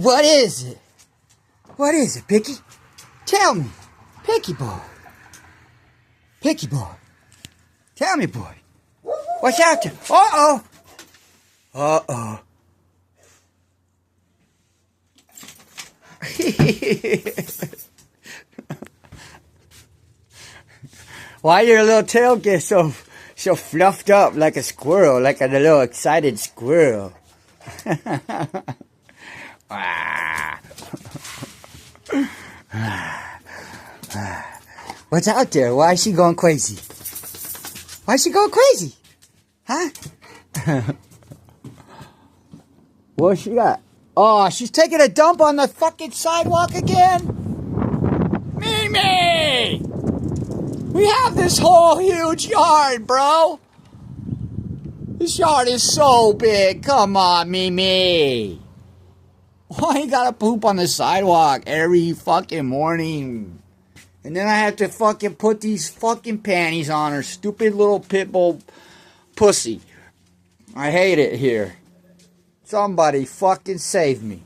What is it? What is it, Picky? Tell me. Picky boy. Picky boy. Tell me, boy. What's out there? Uh-oh. Uh-oh. Why your little tail get so fluffed up like a squirrel, like a little excited squirrel? What's out there? Why is she going crazy? Why is she going crazy? Huh? What she got? Oh, she's taking a dump on the fucking sidewalk again? Mimi! We have this whole huge yard, bro. This yard is so big. Come on, Mimi. Why you gotta poop on the sidewalk every fucking morning? And then I have to fucking put these fucking panties on her stupid little pit bull pussy. I hate it here. Somebody fucking save me.